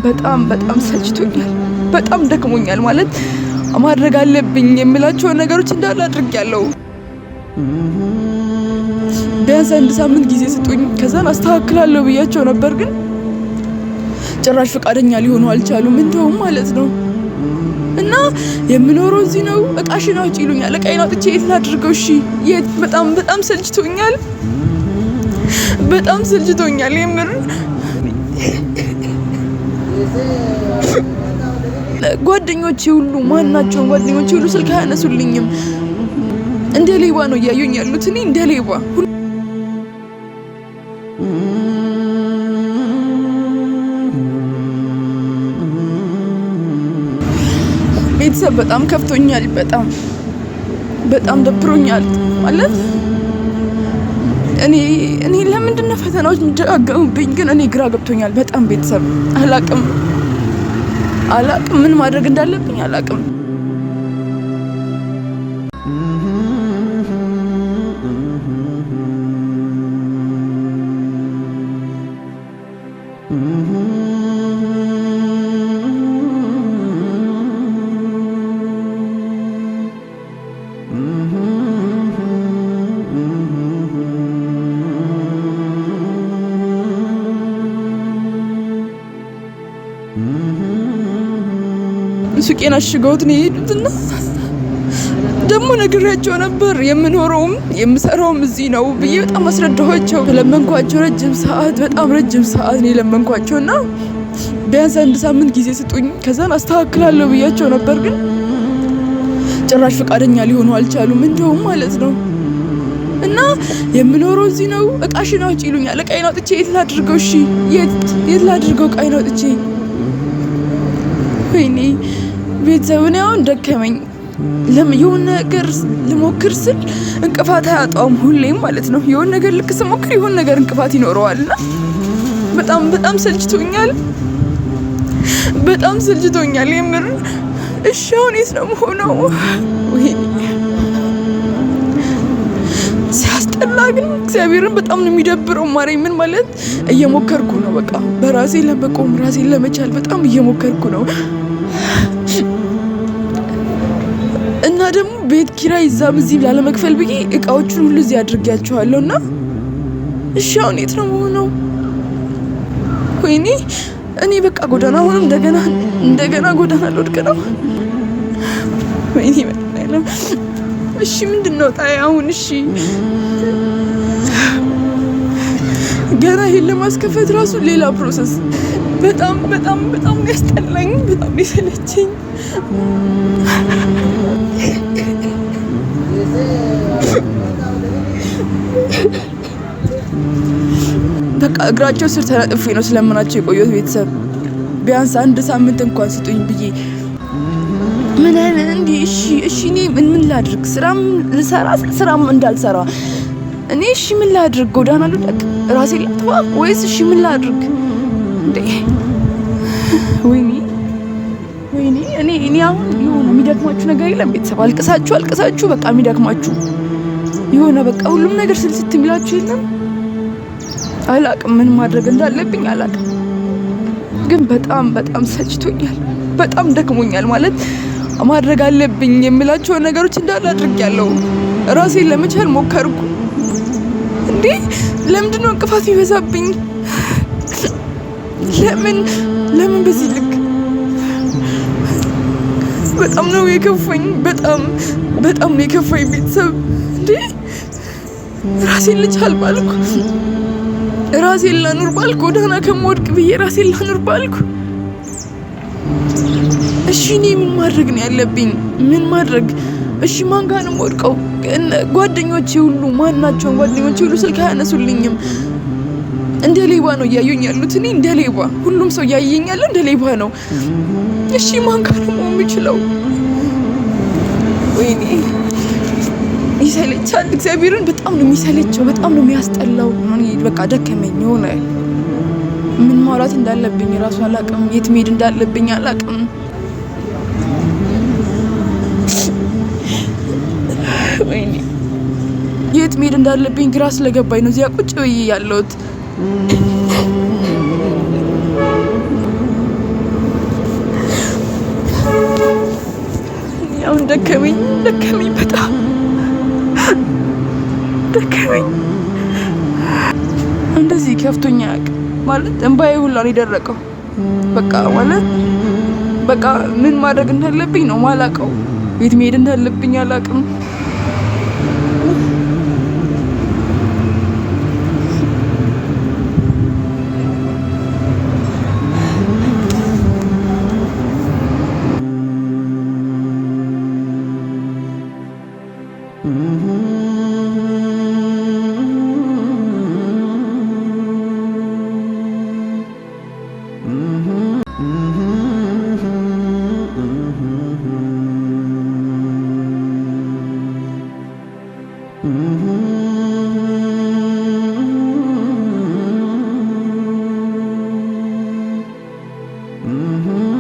በጣም ሰልችቶኛል። በጣም ደክሞኛል። ማለት ማድረግ አለብኝ የምላቸው ነገሮች እንዳለ አድርጌያለሁ። ቢያንስ 1 ሳምንት ጊዜ ስጡኝ ከዛን አስተካክላለሁ ብያቸው ነበር፣ ግን ጭራሽ ፈቃደኛ ሊሆኑ አልቻሉም። እንደውም ማለት ነው እና የምኖረው እዚህ ነው። እቃሽን አውጪ ይሉኛል። እቃዬን አውጥቼ የት ላድርገው? እሺ የት? በጣም ሰልችቶኛል። በጣም ሰልችቶኛል የምር። ጓደኞቼ ሁሉ ማናቸውም ጓደኞቼ ሁሉ ስልክ አያነሱልኝም። እንደ ሌባ ነው እያዩኝ ያሉት። እኔ እንደ ሌባ ቤተሰብ በጣም ከፍቶኛል። በጣም ደብሮኛል። ማለት እኔ ለምንድን ነው ፈተናዎች የሚደጋገሙብኝ? ግን እኔ ግራ ገብቶኛል በጣም ቤተሰብ። አላቅም ምን ማድረግ እንዳለብኝ አላቅም። ሱቄን አሽገውት ነው የሄዱትና ደግሞ ነግሬያቸው ነበር የምኖረውም የምሰራውም እዚህ ነው ብዬ በጣም አስረዳኋቸው። ለመንኳቸው በጣም ረጅም ሰዓት ነው ለመንኳቸውና ቢያንስ 1 ሳምንት ጊዜ ስጡኝ ከዛን አስተካክላለሁ ብያቸው ነበር፣ ግን ጭራሽ ፈቃደኛ ሊሆኑ አልቻሉም። እንደውም ማለት ነው እና የምኖረው እዚህ ነው። እቃሽን አውጪ ይሉኛል። እቃዬን አውጥቼ የት ላድርገው? እሺ የት ላድርገው? እቃዬን አውጥቼ ወይኔ ቤተሰብን ያው ደከመኝ። የሆነ ነገር ልሞክር ስል እንቅፋት አያጣውም ሁሌም ማለት ነው። የሆነ ነገር ልክ ስሞክር የሆነ ነገር እንቅፋት ይኖረዋልና በጣም ሰልችቶኛል። በጣም ሰልችቶኛል የምር። እሺ አሁን የት ነው የምሆነው? ወይኔ ሲያስጠላ ግን እግዚአብሔርን በጣም ነው የሚደብረው። ማረኝ። ምን ማለት እየሞከርኩ ነው። በቃ በራሴ ለመቆም ራሴን ለመቻል በጣም እየሞከርኩ ነው። እና ደግሞ ቤት ኪራይ እዛም እዚህም ላለመክፈል ብዬ እቃዎቹን ሁሉ እዚህ አድርጌያቸዋለሁ። እና እሺ አሁን የት ነው የምሆነው? ወይኔ እኔ በቃ ጎዳና አሁንም እንደገና ጎዳና ልወድቅ ነው። ወይኔ መጣለም። እሺ ምንድነው ጣይ አሁን? እሺ ገና ይሄን ለማስከፈት ራሱ ሌላ ፕሮሰስ። በጣም ያስጠላኝ፣ በጣም ይሰለችኝ። በቃ እግራቸው ስር ተነጥፌ ነው ስለምናቸው የቆየሁት ቤተሰብ። ቢያንስ 1 ሳምንት እንኳን ስጡኝ ብዬ ምን እንዴ? እሺ እኔ ምን ላድርግ? ስራም ልሰራ ስራም እንዳልሰራ እኔ እሺ ምን ላድርግ? ጎዳና ልውደቅ? ራሴ ላጥፋ? ወይስ እሺ ምን ላድርግ እንዴ? ወይኔ እኔ አሁን የሆነ የሚደክማችሁ ነገር የለም ቤተሰብ? አልቅሳችሁ በቃ የሚደክማችሁ የሆነ በቃ ሁሉም ነገር ስልስት የሚላችሁ የለም? አላቅም ምን ማድረግ እንዳለብኝ አላቅም። ግን በጣም ሰልችቶኛል። በጣም ደክሞኛል። ማለት ማድረግ አለብኝ የምላቸው ነገሮች እንዳለ አድርጌያለሁ። ራሴን ለመቻል ሞከርኩ። እንዴ ለምንድነው እንቅፋት ይበዛብኝ? ለምን በዚህ ልክ? በጣም ነው የከፋኝ። በጣም ነው የከፋኝ ቤተሰብ። እንዴ ራሴን ልቻል ባልኩ፣ ራሴን ላኑር ባልኩ፣ ጎዳና ከመወድቅ ብዬ ራሴን ላኑር ባልኩ። እሺ እኔ ምን ማድረግ ነው ያለብኝ? ምን ማድረግ? እሺ ማን ጋር ነው የምወድቀው? ጓደኞቼ ሁሉ ማናቸውም ጓደኞቼ ሁሉ ስልክ አያነሱልኝም። እንደ ሌባ ነው እያዩኝ ያሉት። እኔ እንደ ሌባ፣ ሁሉም ሰው እያየኝ ያለው እንደ ሌባ ነው። እሺ ማን ጋር ነው የምችለው? ወይኔ ይሰለቻል። እግዚአብሔርን በጣም ነው የሚሰለቸው። በጣም ነው የሚያስጠላው። በቃ ደከመኝ። የሆነ ምን ማውራት እንዳለብኝ ራሱ አላቅም። የት መሄድ እንዳለብኝ አላቅም። ወይኔ የት መሄድ እንዳለብኝ ግራ ስለገባኝ ነው እዚያ ቁጭ ብዬ ያለሁት። ደከመኝ በጣም ደከመኝ። እንደዚህ ከፍቶኛ ማለት እንባዬ ሁላ ነው የደረቀው። በቃ ማለት በቃ ምን ማድረግ እንዳለብኝ ነው ማላውቀው። የት መሄድ እንዳለብኝ አላውቅም። Mm-hmm.